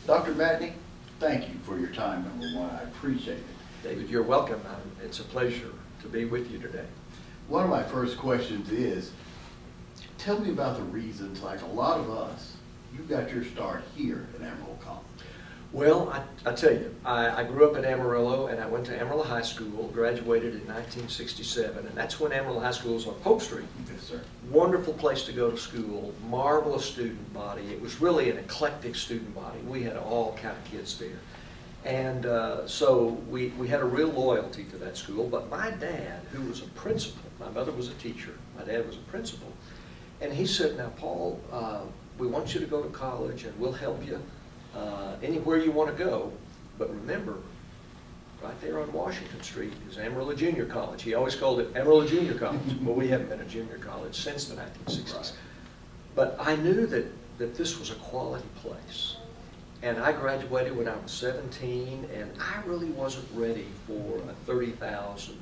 Dr. Matney, thank you for your time, number one. I appreciate it. David, you're welcome. It's a pleasure to be with you today. One of my first questions is, tell me about the reasons, like a lot of us, you got your start here at Amarillo College. Well, I tell you, I grew up in Amarillo, and I went to Amarillo High School, graduated in 1967, and that's when Amarillo High School was on Polk Street. Yes, sir. Wonderful place to go to school, marvelous student body. It was really an eclectic student body. We had all kind of kids there. And so we had a real loyalty to that school, but my dad, who was a principal, my mother was a teacher, my dad was a principal, and he said, now Paul, we want you to go to college and we'll help you anywhere you want to go, but remember, right there on Washington Street is Amarillo Junior College. He always called it Amarillo Junior College. Well, we haven't been a junior college since the 1960s. Right. But I knew that this was a quality place. And I graduated when I was 17, and I really wasn't ready for a 30,000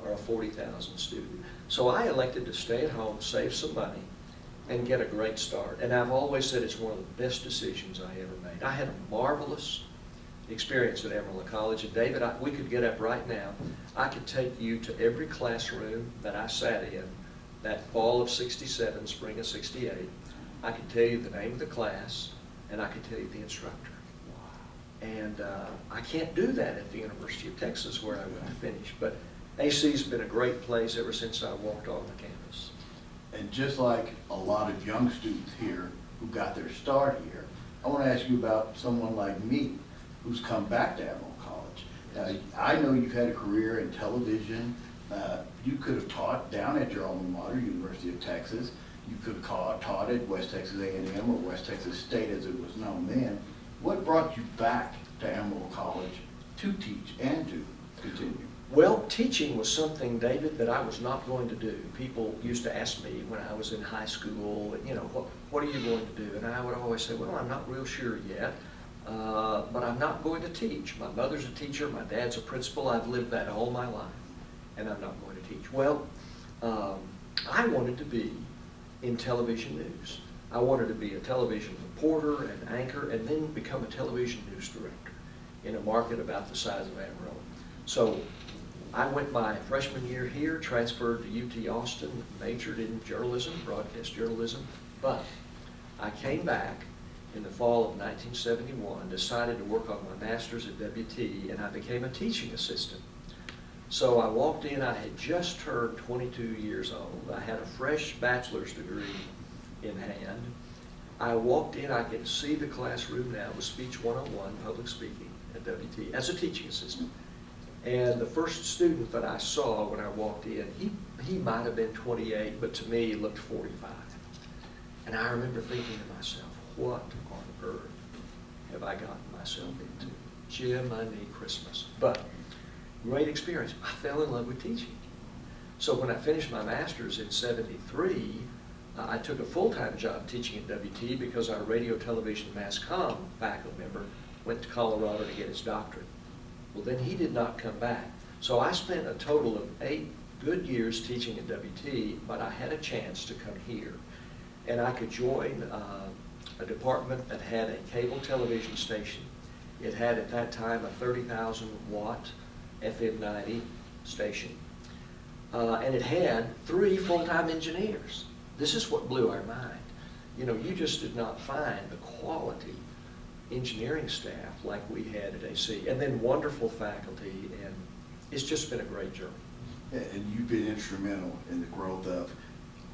or a 40,000 student. So I elected to stay at home, save some money, and get a great start. And I've always said it's one of the best decisions I ever made. I had a marvelous experience at Amarillo College. And David, we could get up right now. I could take you to every classroom that I sat in that fall of '67, spring of '68. I could tell you the name of the class, and I could tell you the instructor. And I can't do that at the University of Texas where I went to finish. But AC's been a great place ever since I walked on the campus. And just like a lot of young students here who got their start here, I want to ask you about someone like me who's come back to Amarillo College. I know you've had a career in television. You could have taught down at your alma mater, University of Texas. You could have taught at West Texas A&M or West Texas State as it was known then. What brought you back to Amarillo College to teach and to continue? Well, teaching was something, David, that I was not going to do. People used to ask me when I was in high school, you know, what are you going to do? And I would always say, well, I'm not real sure yet, but I'm not going to teach. My mother's a teacher, my dad's a principal. I've lived that all my life, and I'm not going to teach. Well, I wanted to be in television news. I wanted to be a television reporter and anchor, and then become a television news director in a market about the size of Amarillo. So I went my freshman year here, transferred to UT Austin, majored in journalism, broadcast journalism, but I came back in the fall of 1971, decided to work on my master's at WT, and I became a teaching assistant. So I walked in, I had just turned 22 years old. I had a fresh bachelor's degree in hand. I walked in, I could see the classroom now with Speech 101, public speaking at WT, as a teaching assistant. And the first student that I saw when I walked in, he might have been 28, but to me he looked 45. And I remember thinking to myself, what on earth have I gotten myself into? Jiminy Christmas. But great experience. I fell in love with teaching. So when I finished my master's in '73, I took a full-time job teaching at WT because our radio, television, mass comm faculty member went to Colorado to get his doctorate. Well, then he did not come back. So I spent a total of 8 good years teaching at WT, but I had a chance to come here. And I could join a department that had a cable television station. It had at that time a 30,000 watt FM 90 station. And it had 3 full-time engineers. This is what blew our mind. You know, you just did not find the quality engineering staff like we had at AC, and then wonderful faculty, and it's just been a great journey. Yeah, and you've been instrumental in the growth of,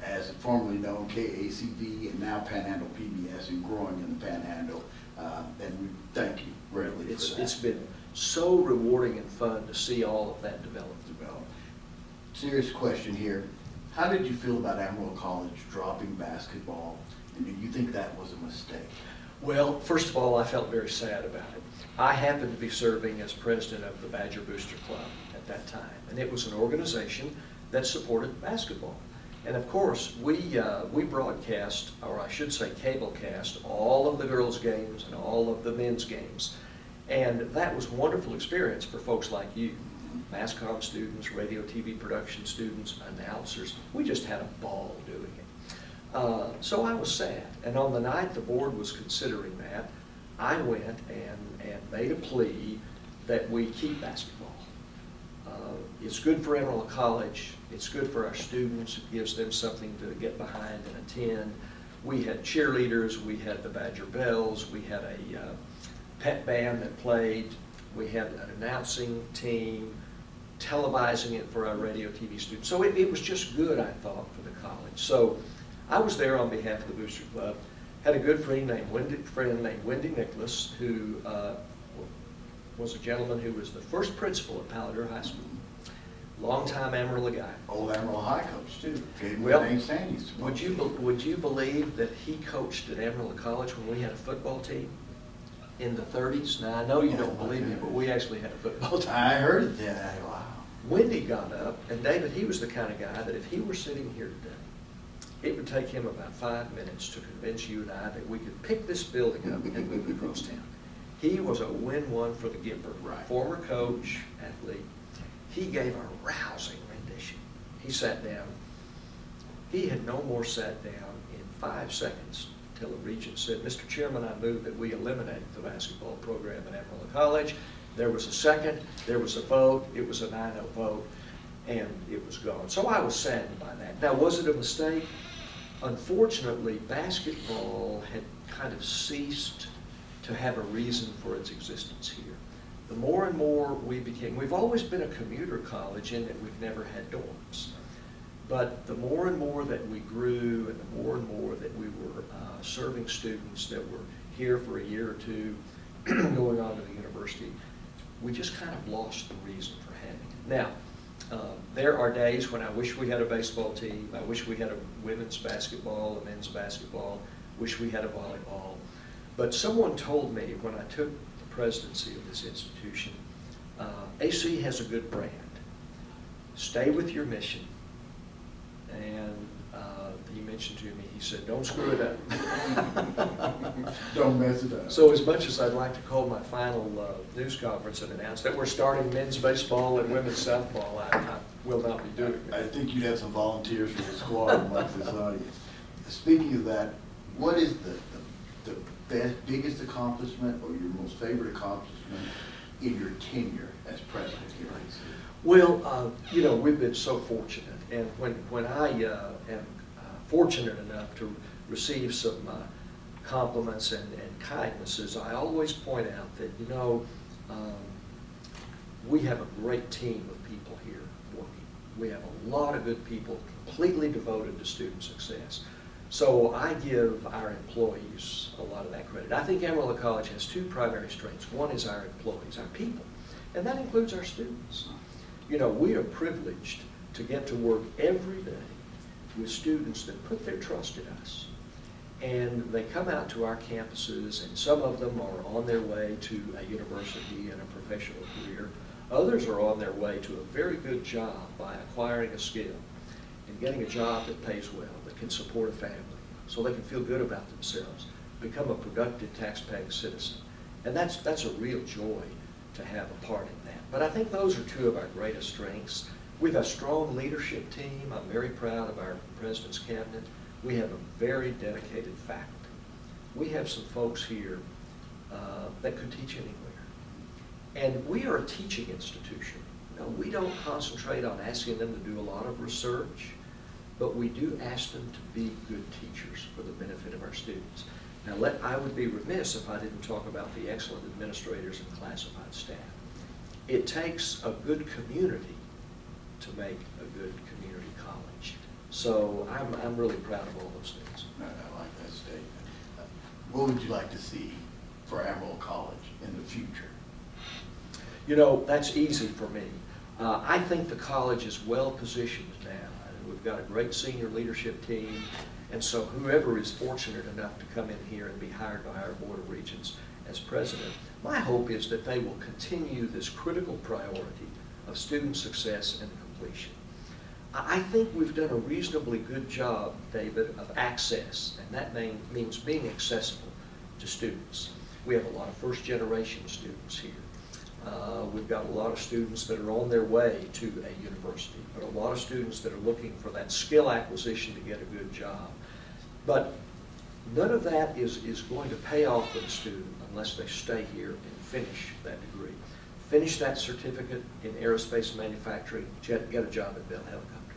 as formerly known, KACV and now Panhandle PBS, and growing in the Panhandle, and we thank you greatly for that. It's been so rewarding and fun to see all of that develop. Serious question here. How did you feel about Amarillo College dropping basketball, and do you think that was a mistake? Well, first of all, I felt very sad about it. I happened to be serving as president of the Badger Booster Club at that time, and it was an organization that supported basketball. And of course, we broadcast, or I should say cablecast, all of the girls' games and all of the men's games. And that was a wonderful experience for folks like you, mass comm students, radio, TV production students, announcers. We just had a ball doing it. So I was sad. And on the night the board was considering that, I went and made a plea that we keep basketball. It's good for Amarillo College. It's good for our students. It gives them something to get behind and attend. We had cheerleaders. We had the Badger Bells. We had a pep band that played. We had an announcing team, televising it for our radio TV students. So it was just good, I thought, for the college. So I was there on behalf of the Booster Club. Had a good friend named Wendy Nicholas, who was a gentleman who was the first principal at Paladar High School. Longtime Amarillo guy. Old Amarillo High coach too. Gave me Well, the name Sandy's. would you believe that he coached at Amarillo College when we had a football team in the 30s? Now, I know you don't believe me, but we actually had a football team. I heard it then. Wow. Wendy got up, and David, he was the kind of guy that if he were sitting here today, it would take him about 5 minutes to convince you and I that we could pick this building up and move it across town. He was a win-one for the Gipper. Right. Former coach, athlete. He gave a rousing rendition. He sat down. He had no more sat down in 5 seconds until the regent said, "Mr. Chairman, I move that we eliminate the basketball program at Amarillo College." There was a second, there was a vote, it was a 9-0 vote, and it was gone. So I was saddened by that. Now, was it a mistake? Unfortunately, basketball had kind of ceased to have a reason for its existence here. The more and more we've always been a commuter college in that we've never had dorms. But the more and more that we grew and the more and more that we were serving students that were here for a year or two, going on to the university, we just kind of lost the reason for having it. Now, there are days when I wish we had a baseball team, I wish we had a women's basketball, a men's basketball, wish we had a volleyball. But someone told me when I took the presidency of this institution, AC has a good brand. Stay with your mission. And he mentioned to me, he said, don't screw it up. Don't mess it up. So as much as I'd like to call my final news conference and announce that we're starting men's baseball and women's softball, I will not be doing it. I think you'd have some volunteers for the squad amongst this audience. Speaking of that, what is the biggest accomplishment or your most favorite accomplishment in your tenure as president here at AC? Well, we've been so fortunate, and when I am fortunate enough to receive some compliments and kindnesses, I always point out that, we have a great team of people here working. We have a lot of good people completely devoted to student success. So I give our employees a lot of that credit. I think Amarillo College has 2 primary strengths. One is our employees, our people, and that includes our students. We are privileged to get to work every day with students that put their trust in us. And they come out to our campuses, and some of them are on their way to a university and a professional career. Others are on their way to a very good job by acquiring a skill and getting a job that pays well, that can support a family, so they can feel good about themselves, become a productive tax-paying citizen. And that's a real joy to have a part in that. But I think those are 2 of our greatest strengths. We have a strong leadership team. I'm very proud of our president's cabinet. We have a very dedicated faculty. We have some folks here that could teach anywhere. And we are a teaching institution. We don't concentrate on asking them to do a lot of research, but we do ask them to be good teachers for the benefit of our students. Now, I would be remiss if I didn't talk about the excellent administrators and classified staff. It takes a good community to make a good community college. So I'm really proud of all those things. I like that statement. What would you like to see for Amarillo College in the future? That's easy for me. I think the college is well positioned now. We've got a great senior leadership team, and so whoever is fortunate enough to come in here and be hired by our Board of Regents as president, my hope is that they will continue this critical priority of student success and completion. I think we've done a reasonably good job, David, of access, and that means being accessible to students. We have a lot of first-generation students here. We've got a lot of students that are on their way to a university, but a lot of students that are looking for that skill acquisition to get a good job. But none of that is going to pay off for the student unless they stay here and finish that degree. Finish that certificate in aerospace manufacturing, get a job at Bell Helicopter.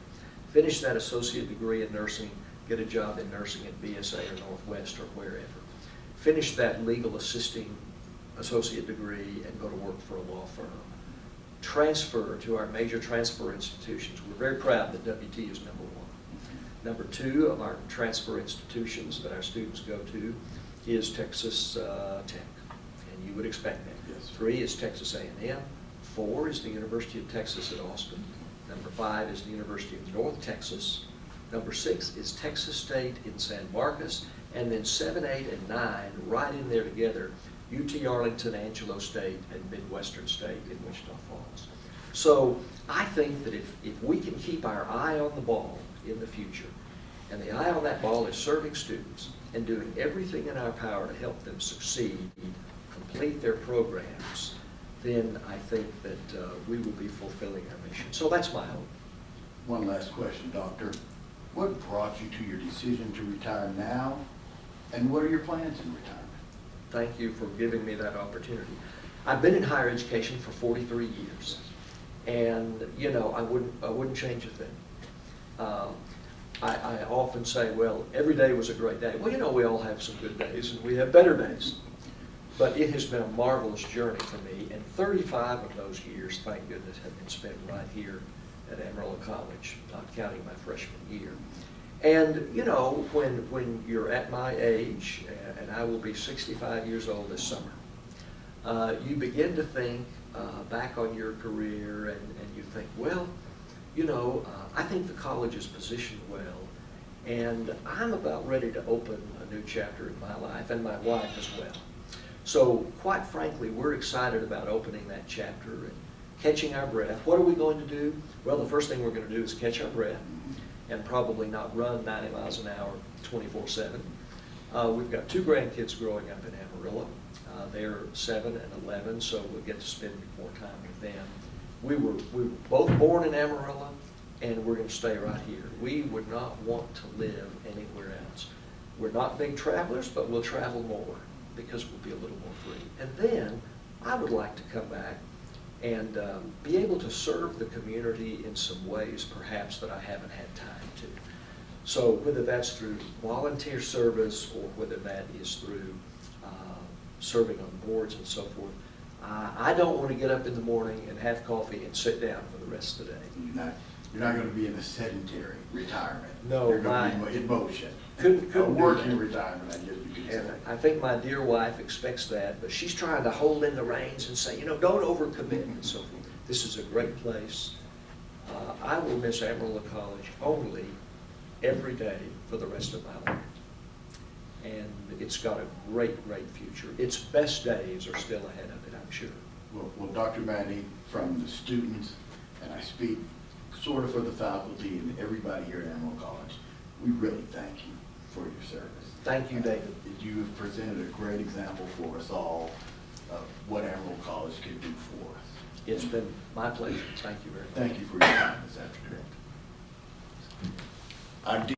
Finish that associate degree in nursing, get a job in nursing at BSA or Northwest or wherever. Finish that legal assisting associate degree and go to work for a law firm. Transfer to our major transfer institutions. We're very proud that WT is number 1. Number 2 of our transfer institutions that our students go to is Texas Tech, and you would expect that. Yes. 3 is Texas A&M. 4 is the University of Texas at Austin. Number 5 is the University of North Texas. Number 6 is Texas State in San Marcos, and then 7, 8, and 9 right in there together, UT Arlington, Angelo State, and Midwestern State in Wichita Falls. So I think that if we can keep our eye on the ball in the future, and the eye on that ball is serving students and doing everything in our power to help them succeed, complete their programs, then I think that we will be fulfilling our mission. So that's my hope. One last question, Doctor. What brought you to your decision to retire now, and what are your plans in retirement? Thank you for giving me that opportunity. I've been in higher education for 43 years, and you know, I wouldn't change a thing. I often say, well, every day was a great day. Well, you know, we all have some good days and we have better days. But it has been a marvelous journey for me, and 35 of those years, thank goodness, have been spent right here at Amarillo College, not counting my freshman year. And you know, when you're at my age, and I will be 65 years old this summer, you begin to think back on your career, and you think, well, you know, I think the college is positioned well, and I'm about ready to open a new chapter in my life, and my wife as well. So quite frankly, we're excited about opening that chapter and catching our breath. What are we going to do? Well, the first thing we're going to do is catch our breath and probably not run 90 miles an hour 24/7. We've got 2 grandkids growing up in Amarillo. They're 7 and 11, so we'll get to spend more time with them. We were both born in Amarillo, and we're going to stay right here. We would not want to live anywhere else. We're not big travelers, but we'll travel more because we'll be a little more free. And then I would like to come back and be able to serve the community in some ways perhaps that I haven't had time to. So whether that's through volunteer service or whether that is through serving on boards and so forth, I don't want to get up in the morning and have coffee and sit down for the rest of the day. You're not going to be in a sedentary retirement. No, you're going to be in motion. Couldn't a working do that. retirement, I guess you could say. And I think my dear wife expects that, but she's trying to hold in the reins and say, you know, don't overcommit and so forth. This is a great place. I will miss Amarillo College only every day for the rest of my life. And it's got a great, great future. Its best days are still ahead of it, I'm sure. Well, Dr. Matney, from the students, and I speak sort of for the faculty and everybody here at Amarillo College, we really thank you for your service. Thank you, David. You have presented a great example for us all of what Amarillo College can do for us. It's been my pleasure. Thank you very much. Thank you for your time this afternoon.